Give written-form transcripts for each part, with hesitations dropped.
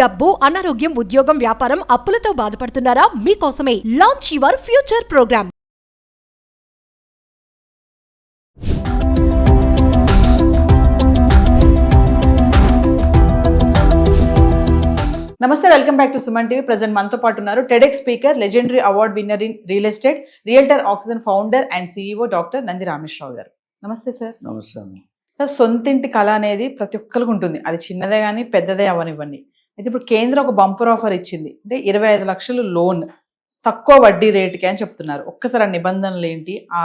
డబ్బు, అనారోగ్యం, ఉద్యోగం, వ్యాపారం, అప్పులతో బాధపడుతున్నారా? మీకోసమే లాంచ్ యువర్ ఫ్యూచర్ ప్రోగ్రామ్. నమస్తే, welcome back to Suman TV. Present మనతో పాటు ఉన్నారు TEDx speaker, legendary award winner in real estate, realtor oxygen founder and CEO doctor Nandi Rameshwar Rao గారు. నమస్తే సార్. నమస్తే అమ్మ. సార్, సొంతింటి కళ అనేది ప్రతి ఒక్కరికి ఉంటుంది. అది చిన్నదే కానీ పెద్దదే అవనివ్వండి. అయితే ఇప్పుడు కేంద్రం ఒక బంపర్ ఆఫర్ ఇచ్చింది. అంటే 25 లక్షలు లోన్ తక్కువ వడ్డీ రేటుకి అని చెప్తున్నారు. ఒక్కసారి ఆ నిబంధనలు ఏంటి, ఆ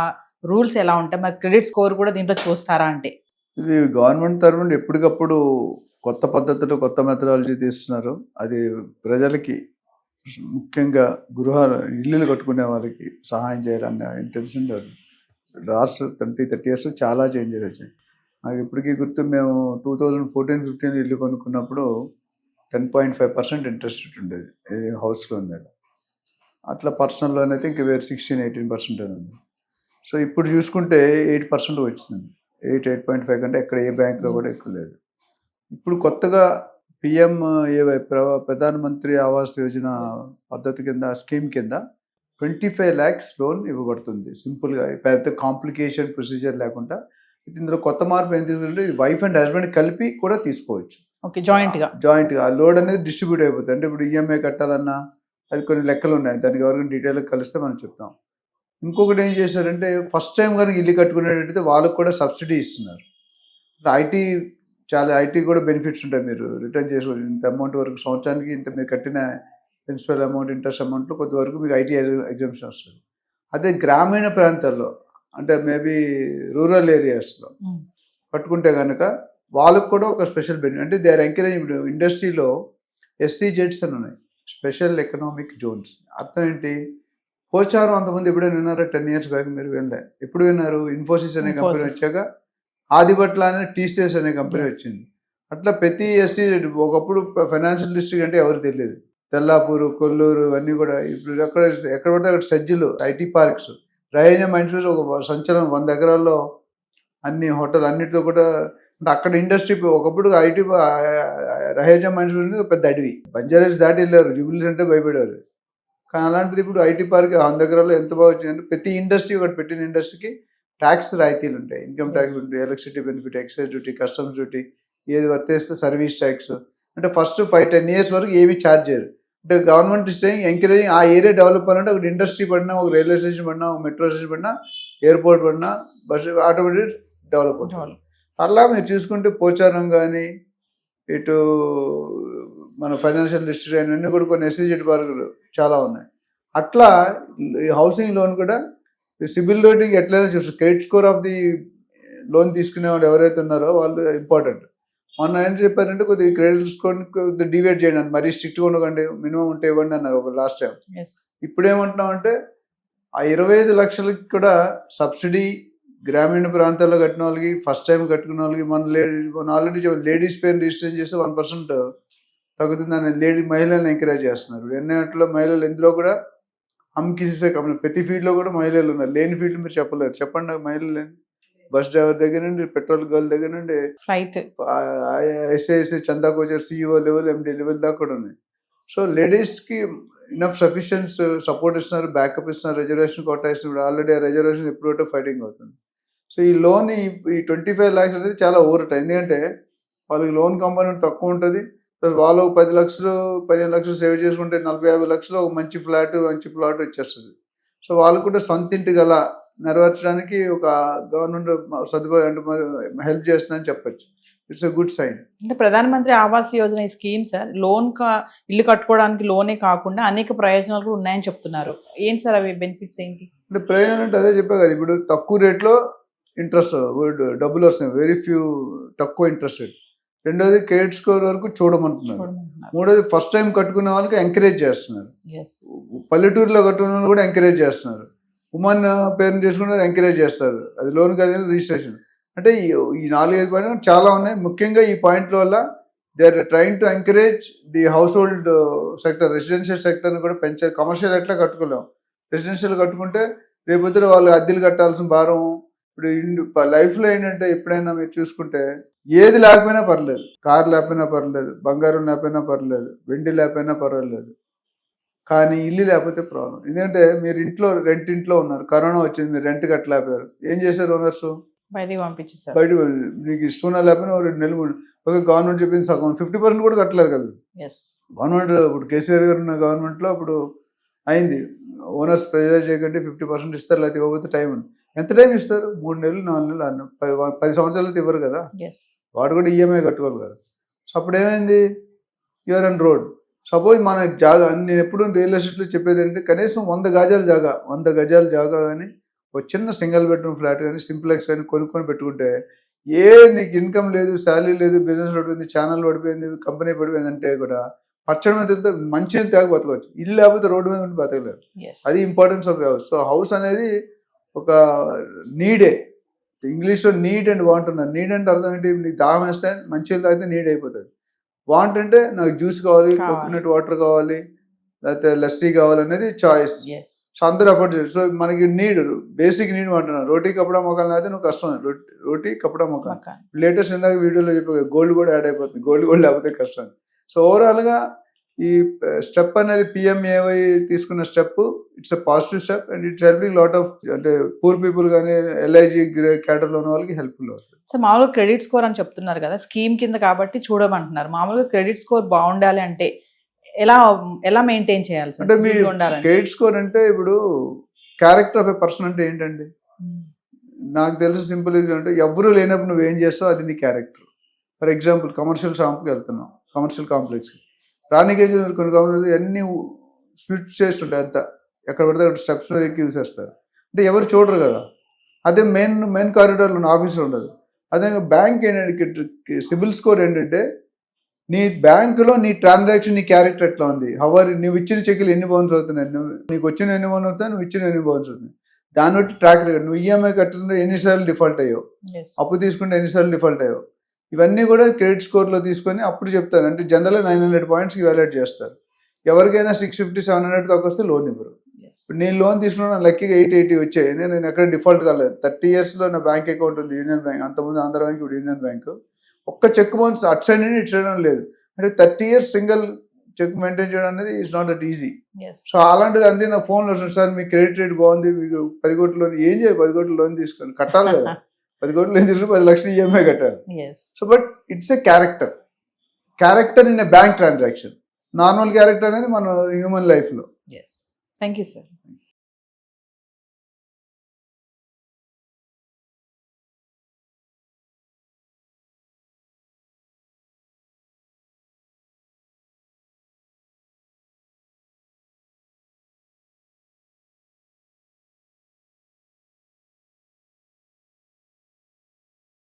రూల్స్ ఎలా ఉంటాయి, మరి క్రెడిట్ స్కోర్ కూడా దీంట్లో చూస్తారా? అంటే ఇది గవర్నమెంట్ తరఫున ఎప్పటికప్పుడు కొత్త పద్ధతులు, కొత్త మెథడాలజీ తీస్తున్నారు. అది ప్రజలకి, ముఖ్యంగా ఇల్లులు కట్టుకునే వాళ్ళకి సహాయం చేయాలనే ఇంటెన్షన్ లాస్ట్ 30 years చాలా చేంజెస్ వచ్చాయి. నాకు ఇప్పటికీ గుర్తు, మేము 2014-15 ఇల్లు కొనుక్కున్నప్పుడు 10.5% ఇంట్రెస్ట్ రేట్ ఉండేది హౌస్ లోన్ మీద. అట్లా పర్సనల్ లోన్ అయితే ఇంక వేరే 16-18% ఉంది. సో ఇప్పుడు చూసుకుంటే 8% వచ్చింది. 8.5 కంటే ఎక్కడ ఏ బ్యాంక్లో కూడా ఎక్కువ లేదు. ఇప్పుడు కొత్తగా PMAY ప్రధానమంత్రి ఆవాస్ యోజన పద్ధతి కింద, స్కీమ్ కింద 25 lakhs లోన్ ఇవ్వబడుతుంది. సింపుల్గా, పెద్ద కాంప్లికేషన్ ప్రొసీజర్ లేకుండా. ఇందులో కొత్త మార్పు ఏం తీసుకుంటే, వైఫ్ అండ్ హస్బెండ్ కలిపి కూడా తీసుకోవచ్చు. ఓకే, జాయింట్గా ఆ లోడ్ అనేది డిస్ట్రిబ్యూట్ అయిపోతుంది. అంటే ఇప్పుడు EMI కట్టాలన్నా అది కొన్ని లెక్కలు ఉన్నాయి, దానికి ఎవరికైనా డీటెయిల్గా కలిస్తే మనం చెప్తాం. ఇంకొకటి ఏం చేశారంటే, ఫస్ట్ టైం కనుక ఇల్లు కట్టుకునేటట్టయితే వాళ్ళకు కూడా సబ్సిడీ ఇస్తున్నారు. ఐటీ కూడా బెనిఫిట్స్ ఉంటాయి. మీరు రిటర్న్ చేసుకోవచ్చు. ఇంత అమౌంట్ వరకు సంవత్సరానికి ఇంత మీరు కట్టిన ప్రిన్సిపల్ అమౌంట్, ఇంట్రెస్ట్ అమౌంట్లో కొంత వరకు మీకు ఐటీ ఎగ్జామ్షన్ వస్తుంది. అదే గ్రామీణ ప్రాంతాల్లో, అంటే మేబీ రూరల్ ఏరియాస్లో కట్టుకుంటే కనుక వాళ్ళకు కూడా ఒక స్పెషల్ బెనిఫిట్. అంటే దే ఆర్ ఎంకరేజ్. ఇప్పుడు ఇండస్ట్రీలో SEZs అని ఉన్నాయి, స్పెషల్ ఎకనామిక్ జోన్స్. అర్థం ఏంటి? పోచారం అంతమంది ఎప్పుడైనా విన్నారా? 10 years బ్యాక్ మీరు వినలే. ఎప్పుడు విన్నారు? ఇన్ఫోసిస్ అనే కంపెనీ వచ్చాక ఆదిబట్ల అనే TCS అనే కంపెనీ వచ్చింది. అట్లా ప్రతి SEZ, ఒకప్పుడు ఫైనాన్షియల్ డిస్ట్రిక్ట్ అంటే ఎవరు తెలియదు. తెల్లాపూరు, కొల్లూరు అన్నీ కూడా. ఇప్పుడు ఎక్కడ పడితే అక్కడ సజ్జులు, IT పార్క్స్, రహేజా మైండ్స్ ఒక సంచలనం. 100 ఎకరాల్లో అన్ని హోటల్ అన్నిటితో కూడా. అంటే అక్కడ ఇండస్ట్రీ ఒకప్పుడు IT రహేజా మైండ్స్ పెద్ద అడవి. బంజారాస్ దాటి వెళ్ళారు, జూబిలీస్ అంటే భయపడేవారు. కానీ అలాంటిది ఇప్పుడు IT పార్క్ 100 ఎకరాల్లో ఎంత బాగా వచ్చిందంటే, ప్రతి ఇండస్ట్రీ, ఒకటి పెట్టిన ఇండస్ట్రీకి ట్యాక్స్ రాయితీలు ఉంటాయి. ఇన్కమ్ ట్యాక్స్ ఉంటాయి, electricity benefit, excise duty, customs duty, ఏది వర్తిస్తే సర్వీస్ ట్యాక్స్. అంటే ఫస్ట్ 5-10 years వరకు ఏమీ ఛార్జ్ చేయరు. అంటే గవర్నమెంట్ ఇస్తే ఎంకరేజింగ్. ఆ ఏరియా డెవలప్ అవ్వాలంటే ఒక ఇండస్ట్రీ పడినా, ఒక రైల్వే స్టేషన్ పడినా, ఒక మెట్రో స్టేషన్ పడినా, ఎయిర్పోర్ట్ పడినా, బస్సు ఆటోమేటిక్ డెవలప్ అవుతుంది. అలా మీరు చూసుకుంటే పోచారం కానీ, ఇటు మన ఫైనాన్షియల్ డిస్ట్రిక్ట్ అన్నీ కూడా కొన్ని SEZ పార్కులు చాలా ఉన్నాయి. అట్లా హౌసింగ్ లోన్ కూడా సిబిల్ రేటింగ్ ఎట్లయినా చూస్తారు. Credit score of the loan తీసుకునే వాళ్ళు ఎవరైతే ఉన్నారో వాళ్ళు ఇంపార్టెంట్. మొన్న ఏం చెప్పారంటే, కొద్దిగా క్రెడిట్ స్కోర్ డివైడ్ చేయండి, మరీ స్ట్రిక్ట్గా ఉండకండి, మినిమం ఉంటే ఇవ్వండి అన్నారు ఒక లాస్ట్ టైం. ఇప్పుడు ఏమంటున్నామంటే, ఆ 25 లక్షలకి కూడా సబ్సిడీ గ్రామీణ ప్రాంతాల్లో కట్టిన వాళ్ళకి, ఫస్ట్ టైం కట్టుకున్న వాళ్ళకి, మన ఆల్రెడీ లేడీస్ పేరు రిజిస్ట్రేషన్ చేస్తే 1% తగ్గుతుందని మహిళలను ఎంకరేజ్ చేస్తున్నారు. ఎన్నట్లో మహిళలు, ఇందులో కూడా కిసే కంపెనీ, ప్రతి ఫీల్డ్లో కూడా మహిళలు ఉన్నారు. లేని ఫీల్డ్ మీరు చెప్పలేరు. చెప్పండి నాకు మహిళలు లేని. బస్ డ్రైవర్ దగ్గర నుండి, పెట్రోల్ గర్ల్ దగ్గర నుండి, ఫ్లైట్ SIS చందా coacher, CEO level, MD level దాకా కూడా ఉన్నాయి. సో లేడీస్కి ఇనఫ్ సఫిషియెంట్ సపోర్ట్ ఇస్తున్నారు, బ్యాకప్ ఇస్తున్నారు, రిజర్వేషన్ కోటా ఇస్తున్నారు. ఆల్రెడీ ఆ రిజర్వేషన్ ఎప్పుడో ఫైటింగ్ అవుతుంది. సో ఈ లోన్, ఈ 25 lakhs అనేది చాలా ఊరట. ఎందుకంటే వాళ్ళకి లోన్ కంపోనెంట్ తక్కువ ఉంటుంది. వాళ్ళు 10 లక్షలు 15 లక్షలు సేవ్ చేసుకుంటే 40-50 లక్షలు ఒక మంచి ప్లాట్ వచ్చేస్తుంది. సో వాళ్ళు కూడా సొంత ఇంటి గల నెరవేర్చడానికి ఒక గవర్నమెంట్ సదుపాయం అంటే హెల్ప్ చేస్తుందని చెప్పచ్చు. It's a good sign. అంటే ప్రధానమంత్రి ఆవాస్ యోజన ఈ స్కీమ్ సార్, ఇల్లు కట్టుకోవడానికి లోనే కాకుండా అనేక ప్రయోజనాలు కూడా ఉన్నాయని చెప్తున్నారు. ఏంటి సార్ అవి బెనిఫిట్స్ ఏంటి? అంటే ప్రయోజనం అంటే అదే చెప్పా కదా, ఇప్పుడు తక్కువ రేట్లో ఇంట్రెస్ట్ డబ్బులు వస్తున్నాయి, వెరీ ఫ్యూ, తక్కువ ఇంట్రెస్ట్ రేట్. రెండోది క్రెడిట్ స్కోర్ వరకు చూడమంటున్నారు. మూడోది ఫస్ట్ టైం కట్టుకునే వాళ్ళకి ఎంకరేజ్ చేస్తున్నారు. పల్లెటూరులో కట్టుకునే వాళ్ళు కూడా ఎంకరేజ్ చేస్తున్నారు. ఉమెన్ పేరెంట్ చేసుకుంటే ఎంకరేజ్ చేస్తారు. అది లోన్ కాదు, రిజిస్ట్రేషన్. అంటే ఈ 4-5 పాయింట్లు చాలా ఉన్నాయి. ముఖ్యంగా ఈ పాయింట్ల వల్ల they are trying to encourage the హౌస్ హోల్డ్ సెక్టర్, రెసిడెన్షియల్ సెక్టర్ని కూడా పెంచారు. కమర్షియల్ ఎట్లా కట్టుకోలేం, రెసిడెన్షియల్ కట్టుకుంటే రేపొద్దున వాళ్ళు అద్దెలు కట్టాల్సిన భారం. ఇప్పుడు లైఫ్లో ఏంటంటే, ఎప్పుడైనా మీరు చూసుకుంటే ఏది లేకపోయినా పర్లేదు, కారు లేకపోయినా పర్లేదు, బంగారం లేకపోయినా పర్లేదు, వెండి లేకపోయినా పర్వాలేదు, కానీ ఇల్లు లేకపోతే ప్రాబ్లం. ఎందుకంటే మీరు ఇంట్లో ఉన్నారు, కరోనా వచ్చింది, మీరు రెంట్ కట్టలేకపోయారు, ఏం చేశారు ఓనర్స్? బయటికి పంపించేసారు. బయట మీకు ఇష్టం లేకపోయినా 2 నెలలు ఒక గవర్నమెంట్ చెప్పింది సగం 50% కూడా కట్టలేరు కదా. గవర్నమెంట్ ఇప్పుడు కేసీఆర్ గారు ఉన్న గవర్నమెంట్లో అప్పుడు అయింది, ఓనర్స్ ప్రెజర్ చేయకండి 50% ఇస్తారు, లేకపోతే ఇవ్వకపోతే టైం ఉంది. ఎంత టైం ఇస్తారు? 3 నెలలు, 4 నెలలు, 6 నెలలు, 10 సంవత్సరాలు ఇవ్వరు కదా. వాడు కూడా ఈఎంఐ కట్టుకోవాలి కదా. సో అప్పుడు ఏమైంది? You're and road. సపోజ్ మన జాగా, నేను ఎప్పుడు రియల్ ఎస్టేట్లో చెప్పేది ఏంటంటే కనీసం 100 గజాల జాగా కానీ ఒక చిన్న సింగిల్ బెడ్రూమ్ ఫ్లాట్ కానీ సింప్లెక్స్ కానీ కొనుక్కొని పెట్టుకుంటే నీకు ఇన్కమ్ లేదు, శాలరీ లేదు, బిజినెస్ పడిపోయింది, ఛానల్ పడిపోయింది, కంపెనీ పడిపోయింది అంటే కూడా పచ్చడి మీద తిరిగితే మంచిగా తాగి బతకవచ్చు. ఇల్లు లేకపోతే రోడ్డు మీద ఉండి బతకలేరు. అది importance of house. So house అనేది ఒక నీడే. ఇంగ్లీష్లో నీడ్ అండ్ వాంట్ ఉన్నారు. నీడ్ అంటే అర్థం ఏంటి? నీకు దాహం వేస్తే మంచిగా తాగితే నీడ్ అయిపోతుంది. వాంట్ అంటే నాకు జ్యూస్ కావాలి, కోకోనట్ వాటర్ కావాలి, లేకపోతే లస్సీ కావాలనేది చాయిస్. సో అందరూ అఫోర్డ్ చేయరు. సో మనకి నీడ్, బేసిక్ నీడ్ అంటున్నారు. రోటీ కపడా మొక్కలు అయితే నువ్వు కష్టం. రోటీ కపడా మొక్క లేటెస్ట్ ఇందాక వీడియోలో చెప్పే గోల్డ్ కూడా యాడ్ అయిపోతుంది. గోల్డ్ లేకపోతే కష్టం. సో ఓవరాల్గా ఈ స్టెప్ అనేది పిఎంఏవై తీసుకున్న step, it's a positive step and it's helping lot of, అంటే పూర్ పీపుల్ కానీ ఎల్ఐజీ క్యాడర్లో ఉన్న వాళ్ళకి హెల్ప్ఫుల్ అవుతుంది. సో మామూలుగా క్రెడిట్ స్కోర్ అని చెప్తున్నారు కదా, స్కీమ్ కింద కాబట్టి చూడమంటున్నారు. మామూలుగా క్రెడిట్ స్కోర్ బాగుండాలి అంటే ఎలా మెయింటైన్ చేయాలి సార్? అంటే మీ క్రెడిట్ స్కోర్ అంటే ఇప్పుడు క్యారెక్టర్ ఆఫ్ ఎ పర్సన్ అంటే ఏంటండి? నాకు తెలిసి సింపుల్ అంటే ఎవరు లేనప్పుడు నువ్వేం చేస్తావు అది నీ క్యారెక్టర్. ఫర్ ఎగ్జాంపుల్ కమర్షియల్ షాప్కి వెళ్తున్నావు, కమర్షియల్ కాంప్లెక్స్కి రానికి ఏం చేస్తారు? కొన్ని కాంప్లెక్స్ అన్ని స్విచ్ చేస్తుంటాయి, అంతా ఎక్కడ పడితే అక్కడ స్టెప్స్ మీద ఎక్కి యూస్ చేస్తారు. అంటే ఎవరు చూడరు కదా. అదే మెయిన్ కారిడార్లో ఉన్న ఆఫీస్లో ఉండదు. అదే బ్యాంక్ ఏంటంటే సిబిల్ స్కోర్ ఏంటంటే నీ బ్యాంకులో నీ ట్రాన్సాక్షన్, నీ క్యారెక్టర్ ఎట్లా ఉంది, నువ్వు ఇచ్చిన చెక్కులు ఎన్ని బౌన్స్ అవుతున్నాయి, నీకు వచ్చిన ఎన్ని బౌన్స్ అవుతాయి, నువ్వు ఇచ్చిన ఎన్ని బౌన్స్ అవుతుంది, దాన్ని బట్టి ట్రాక్ రికార్డ్. నువ్వు ఈఎంఐ కట్టిన ఎన్నిసార్లు డిఫాల్ట్ అయ్యావు, అప్పు తీసుకుంటే ఎన్నిసార్లు డిఫాల్ట్ అయ్యావు, ఇవన్నీ కూడా క్రెడిట్ స్కోర్లో తీసుకొని అప్పుడు చెప్తారు. అంటే జనరల్గా 900 పాయింట్స్కి వాల్యుయేట్ చేస్తారు. ఎవరికైనా 650, 700 దాకా వస్తే లోన్ ఇవ్వరు. నేను లోన్ తీసుకున్నా లక్కీగా 880 వచ్చాయి. నేను ఎక్కడ డిఫాల్ట్ కాలేదు. 30 yearsలో నా బ్యాంక్ అకౌంట్ ఉంది, యూనియన్ బ్యాంక్. అంతకుముందు ఆంధ్ర బ్యాంక్, ఇప్పుడు యూనియన్ బ్యాంక్. ఒక్క చెక్ బౌన్స్ అటు సైడ్ నుండి ఇటు చేయడం లేదు. అంటే 30 years సింగిల్ చెక్ మెయింటైన్ చేయడం అనేది is not that easy. So అలాంటిది అంతే నా ఫోన్లో వస్తుంది, సార్ మీ క్రెడిట్ రేట్ బాగుంది, మీకు 10 కోట్ల లోన్. ఏం చేయాలి? 10 కోట్ల లోన్ తీసుకొని కట్టాలి కదా. 10 కోట్ల లోన్ తీసుకుని 10 లక్షలు ఈఎంఐ కట్టాలి. So but it's a character in a bank transaction. Normal character అనేది మన హ్యూమన్ లైఫ్లో. Thank you sir.